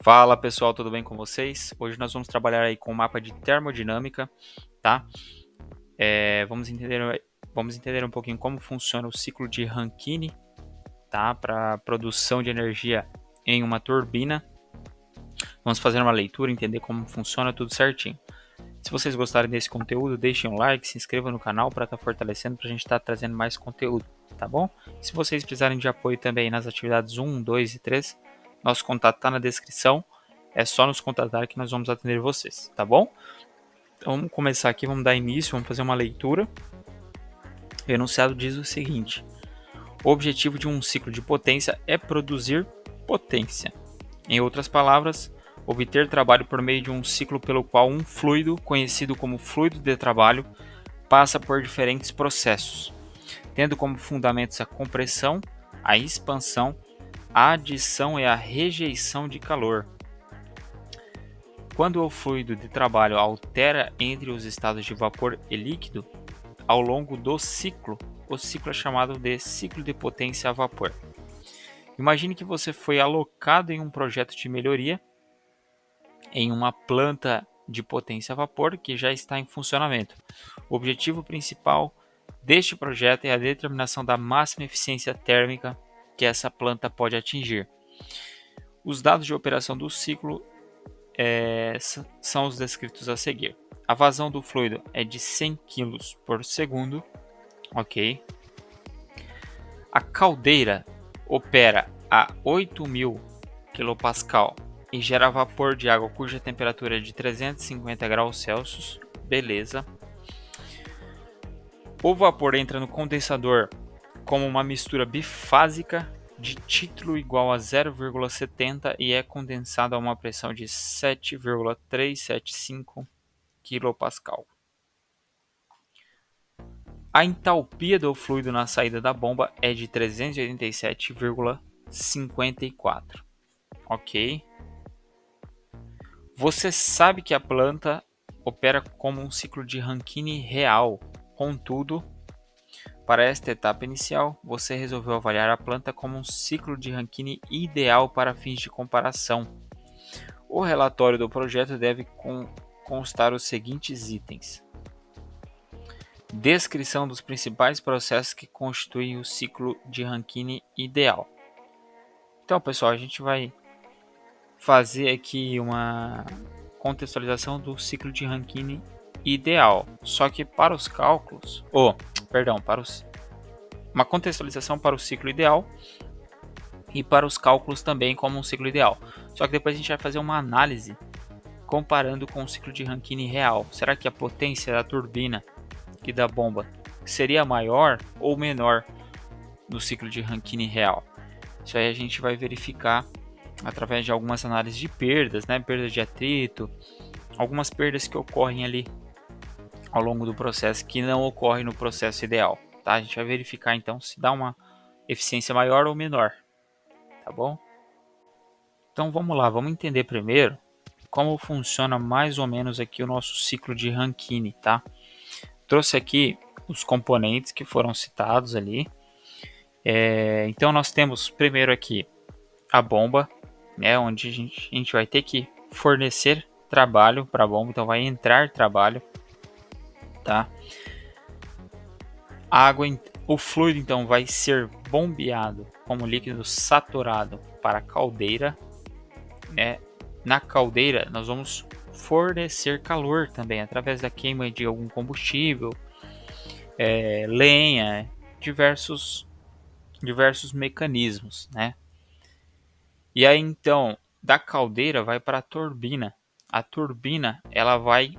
Fala pessoal, tudo bem com vocês? Hoje nós vamos trabalhar aí com o mapa de termodinâmica, tá? Vamos entender um pouquinho como funciona o ciclo de Rankine, tá? Para produção de energia em uma turbina. Vamos fazer uma leitura, entender como funciona tudo certinho. Se vocês gostarem desse conteúdo, deixem um like, se inscrevam no canal para estar fortalecendo, para a gente estar trazendo mais conteúdo, tá bom? Se vocês precisarem de apoio também nas atividades 1, 2 e 3, nosso contato está na descrição. É só nos contatar que nós vamos atender vocês, tá bom? Então vamos começar aqui, vamos dar início, vamos fazer uma leitura. O enunciado diz o seguinte: o objetivo de um ciclo de potência é produzir potência. Em outras palavras, obter trabalho por meio de um ciclo pelo qual um fluido, conhecido como fluido de trabalho, passa por diferentes processos, tendo como fundamentos a compressão, a expansão, a adição e a rejeição de calor. Quando o fluido de trabalho altera entre os estados de vapor e líquido, ao longo do ciclo, o ciclo é chamado de ciclo de potência a vapor. Imagine que você foi alocado em um projeto de melhoria em uma planta de potência a vapor que já está em funcionamento. O objetivo principal deste projeto é a determinação da máxima eficiência térmica que essa planta pode atingir. Os dados de operação do ciclo são os descritos a seguir. A vazão do fluido é de 100 kg por segundo, ok? A caldeira opera a 8.000 kPa e gera vapor de água cuja temperatura é de 350 graus Celsius, beleza. O vapor entra no condensador como uma mistura bifásica de título igual a 0,70 e é condensado a uma pressão de 7,375 kPa. A entalpia do fluido na saída da bomba é de 387,54. Ok. Você sabe que a planta opera como um ciclo de Rankine real. Contudo, para esta etapa inicial, você resolveu avaliar a planta como um ciclo de Rankine ideal para fins de comparação. O relatório do projeto deve constar os seguintes itens: descrição dos principais processos que constituem o ciclo de Rankine ideal. Então, pessoal, a gente vai fazer aqui uma contextualização do ciclo de Rankine ideal. Só que para os cálculos, uma contextualização para o ciclo ideal e para os cálculos também como um ciclo ideal. Só que depois a gente vai fazer uma análise comparando com o ciclo de Rankine real. Será que a potência da turbina e da bomba seria maior ou menor no ciclo de Rankine real? Isso aí a gente vai verificar através de algumas análises de perdas, né? Perdas de atrito, algumas perdas que ocorrem ali ao longo do processo que não ocorrem no processo ideal, tá? A gente vai verificar então se dá uma eficiência maior ou menor, tá bom? Então vamos lá, vamos entender primeiro como funciona mais ou menos aqui o nosso ciclo de Rankine, tá? Trouxe aqui os componentes que foram citados ali. Então nós temos primeiro aqui a bomba, né, onde a gente vai ter que fornecer trabalho para a bomba, então vai entrar trabalho, tá? O fluido então vai ser bombeado como líquido saturado para a caldeira, né? Na caldeira nós vamos fornecer calor também através da queima de algum combustível, lenha, diversos mecanismos, né? E aí então da caldeira vai para a turbina. A turbina ela vai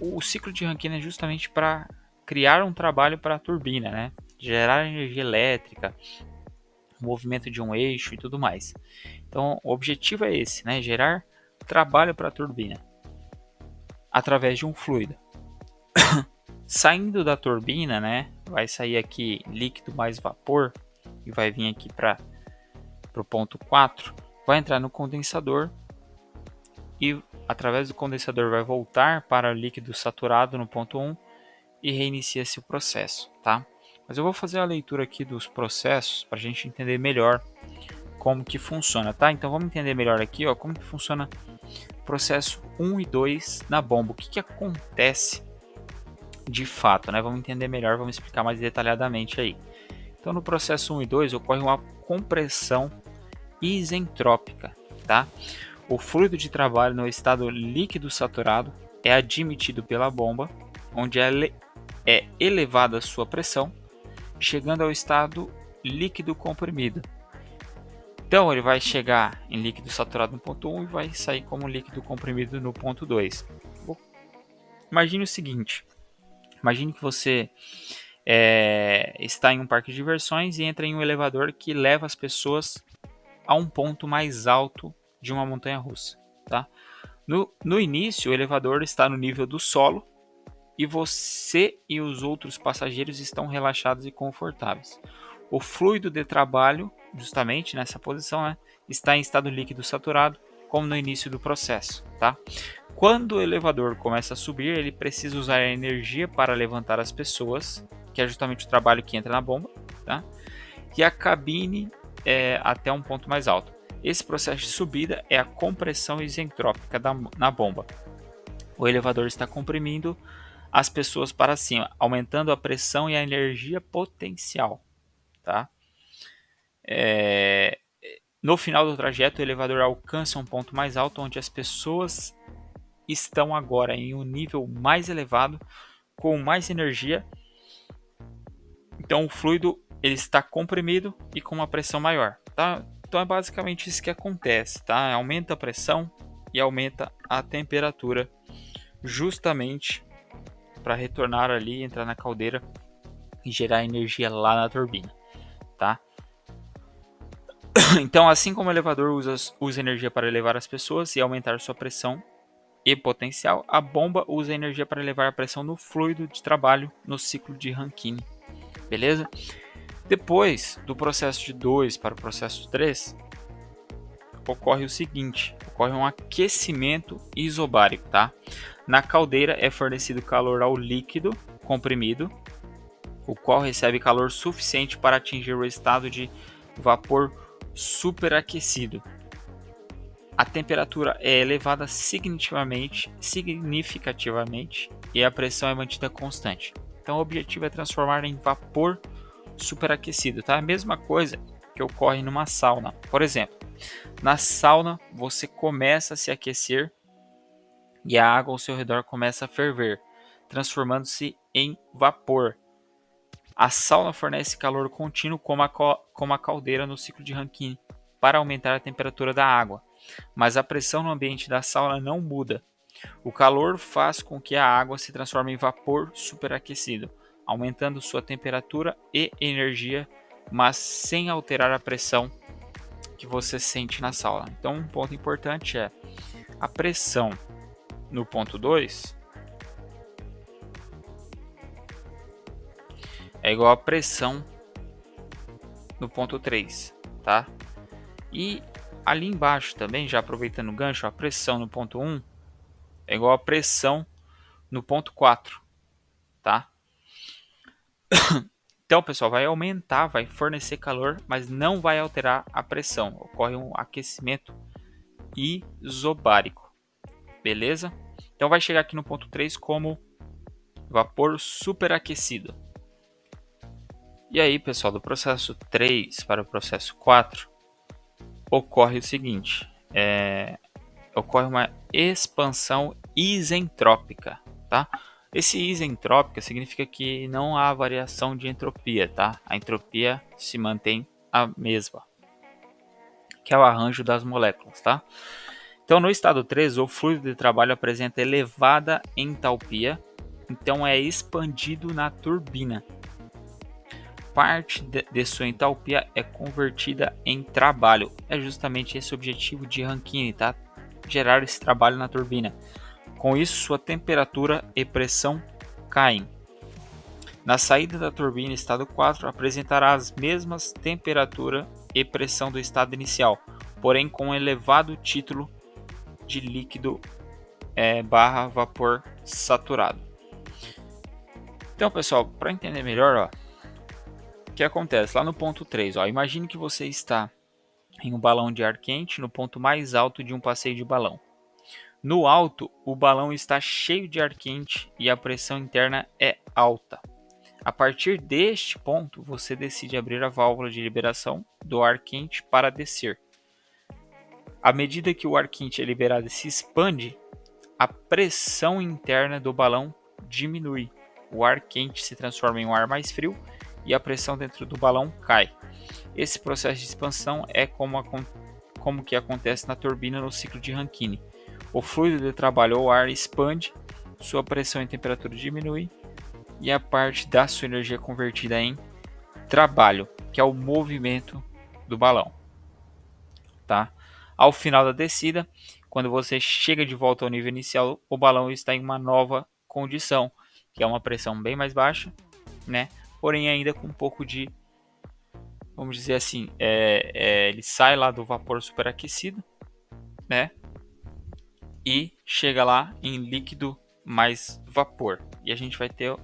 o ciclo de Rankine é justamente para criar um trabalho para a turbina, né? Gerar energia elétrica, movimento de um eixo e tudo mais. Então o objetivo é esse, né? Gerar trabalho para a turbina através de um fluido. Saindo da turbina, né? Vai sair aqui líquido mais vapor e vai vir aqui para o ponto 4, vai entrar no condensador e através do condensador vai voltar para o líquido saturado no ponto 1 e reinicia-se o processo, tá? Mas eu vou fazer a leitura aqui dos processos para a gente entender melhor como que funciona, tá? Então vamos entender melhor aqui, ó, como que funciona o processo 1 e 2 na bomba. O que que acontece de fato, né? Vamos entender melhor, vamos explicar mais detalhadamente aí. Então no processo 1 e 2 ocorre uma compressão isentrópica, tá? O fluido de trabalho no estado líquido saturado é admitido pela bomba, onde é elevada a sua pressão, chegando ao estado líquido comprimido. Então ele vai chegar em líquido saturado no ponto 1 e vai sair como líquido comprimido no ponto 2. Imagine o seguinte, imagine que você está em um parque de diversões e entra em um elevador que leva as pessoas a um ponto mais alto de uma montanha russa, tá? No início, o elevador está no nível do solo e você e os outros passageiros estão relaxados e confortáveis. O fluido de trabalho, justamente nessa posição, né, está em estado líquido saturado, como no início do processo, tá? Quando o elevador começa a subir, ele precisa usar a energia para levantar as pessoas, que é justamente o trabalho que entra na bomba, tá? E a cabine até um ponto mais alto. Esse processo de subida é a compressão isentrópica na bomba. O elevador está comprimindo as pessoas para cima, aumentando a pressão e a energia potencial, tá? No final do trajeto, o elevador alcança um ponto mais alto, onde as pessoas estão agora em um nível mais elevado, com mais energia. Então o fluido ele está comprimido e com uma pressão maior, tá? Então é basicamente isso que acontece, tá? Aumenta a pressão e aumenta a temperatura, justamente para retornar ali, entrar na caldeira e gerar energia lá na turbina, tá? Então, assim como o elevador usa energia para elevar as pessoas e aumentar sua pressão e potencial, a bomba usa energia para elevar a pressão no fluido de trabalho no ciclo de Rankine, beleza? Depois do processo de 2 para o processo 3, ocorre o seguinte, ocorre um aquecimento isobárico, tá? Na caldeira é fornecido calor ao líquido comprimido, o qual recebe calor suficiente para atingir o estado de vapor superaquecido. A temperatura é elevada significativamente e a pressão é mantida constante. Então o objetivo é transformar em vapor superaquecido, tá? A mesma coisa que ocorre numa sauna. Por exemplo, na sauna você começa a se aquecer e a água ao seu redor começa a ferver, transformando-se em vapor. A sauna fornece calor contínuo como a caldeira no ciclo de Rankine para aumentar a temperatura da água, mas a pressão no ambiente da sauna não muda. O calor faz com que a água se transforme em vapor superaquecido, aumentando sua temperatura e energia, mas sem alterar a pressão que você sente na sauna. Então, um ponto importante é a pressão no ponto 2 é igual à pressão no ponto 3, tá? E ali embaixo também, já aproveitando o gancho, a pressão no ponto 1 é igual à pressão no ponto 4, tá? Então, pessoal, vai aumentar, vai fornecer calor, mas não vai alterar a pressão. Ocorre um aquecimento isobárico, beleza? Então vai chegar aqui no ponto 3 como vapor superaquecido. E aí, pessoal, do processo 3 para o processo 4, ocorre o seguinte, ocorre uma expansão isentrópica, tá? Esse isentrópica significa que não há variação de entropia, tá? A entropia se mantém a mesma, que é o arranjo das moléculas, tá? Então, no estado 3, o fluido de trabalho apresenta elevada entalpia, então é expandido na turbina. Parte de sua entalpia é convertida em trabalho. É justamente esse o objetivo de Rankine, tá? Gerar esse trabalho na turbina. Com isso, sua temperatura e pressão caem. Na saída da turbina, estado 4 apresentará as mesmas temperatura e pressão do estado inicial, porém com um elevado título de líquido barra vapor saturado. Então, pessoal, para entender melhor, ó, o que acontece? Lá no ponto 3, ó, imagine que você está em um balão de ar quente no ponto mais alto de um passeio de balão. No alto, o balão está cheio de ar quente e a pressão interna é alta. A partir deste ponto, você decide abrir a válvula de liberação do ar quente para descer. À medida que o ar quente é liberado e se expande, a pressão interna do balão diminui. O ar quente se transforma em um ar mais frio e a pressão dentro do balão cai. Esse processo de expansão é como que acontece na turbina no ciclo de Rankine. O fluido de trabalho ou ar expande, sua pressão e temperatura diminui e a parte da sua energia é convertida em trabalho, que é o movimento do balão. Tá? Ao final da descida, quando você chega de volta ao nível inicial, o balão está em uma nova condição, que é uma pressão bem mais baixa, né? Porém ainda com um pouco de, vamos dizer assim, ele sai lá do vapor superaquecido, né? E chega lá em líquido mais vapor. E a gente vai ter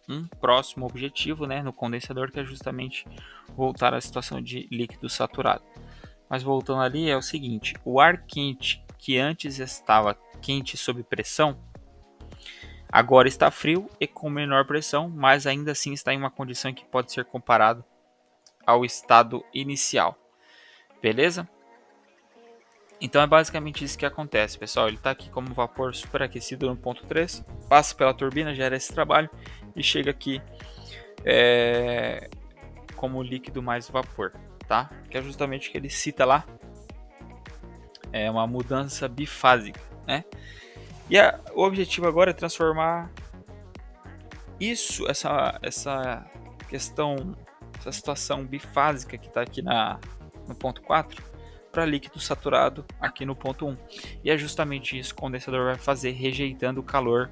um próximo objetivo, né, no condensador, que é justamente voltar à situação de líquido saturado. Mas voltando ali, é o seguinte: o ar quente que antes estava quente sob pressão, agora está frio e com menor pressão, mas ainda assim está em uma condição que pode ser comparado ao estado inicial. Beleza? Então é basicamente isso que acontece, pessoal. Ele está aqui como vapor superaquecido no ponto 3, passa pela turbina, gera esse trabalho e chega aqui como líquido mais vapor, tá? Que é justamente o que ele cita lá. É uma mudança bifásica, né? E o objetivo agora é transformar essa questão, essa situação bifásica que está aqui no ponto 4 para líquido saturado aqui no ponto 1. E é justamente isso que o condensador vai fazer, rejeitando o calor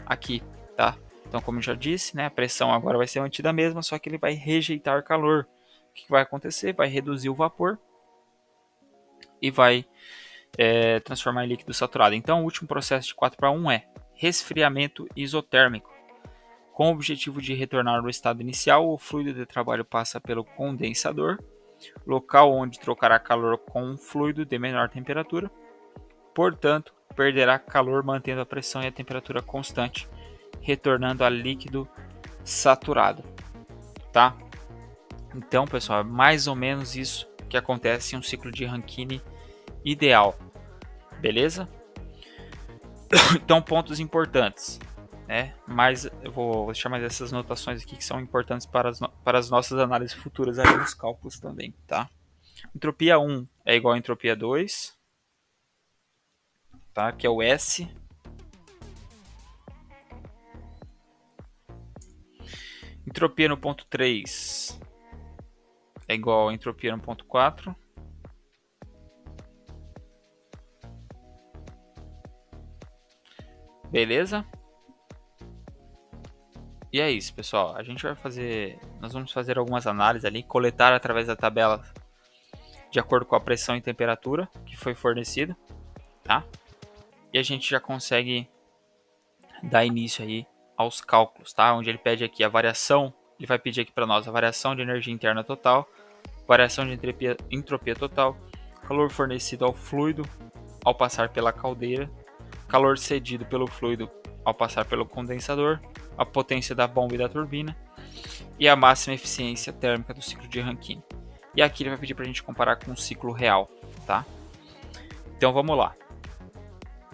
aqui, tá? Então, como eu já disse, né, a pressão agora vai ser mantida a mesma, só que ele vai rejeitar calor. O que vai acontecer? Vai reduzir o vapor e vai transformar em líquido saturado. Então, o último processo de 4:1 é resfriamento isotérmico. Com o objetivo de retornar ao estado inicial, o fluido de trabalho passa pelo condensador, local onde trocará calor com um fluido de menor temperatura. Portanto, perderá calor mantendo a pressão e a temperatura constante, retornando a líquido saturado, tá? Então, pessoal, é mais ou menos isso que acontece em um ciclo de Rankine ideal, beleza? Então, pontos importantes, né? Mas eu vou deixar mais essas notações aqui que são importantes para as nossas análises futuras ali nos cálculos também, tá? Entropia 1 é igual a entropia 2, tá? Que é o S. Entropia no ponto 3 é igual a entropia no ponto 4. Beleza? E é isso, pessoal. Nós vamos fazer algumas análises ali, coletar através da tabela de acordo com a pressão e temperatura que foi fornecida, tá? E a gente já consegue dar início aí aos cálculos, tá? Onde ele pede aqui a variação, ele vai pedir aqui para nós a variação de energia interna total, variação de entropia total, calor fornecido ao fluido ao passar pela caldeira, calor cedido pelo fluido ao passar pelo condensador, a potência da bomba e da turbina e a máxima eficiência térmica do ciclo de Rankine. E aqui ele vai pedir para a gente comparar com o ciclo real, tá? Então vamos lá.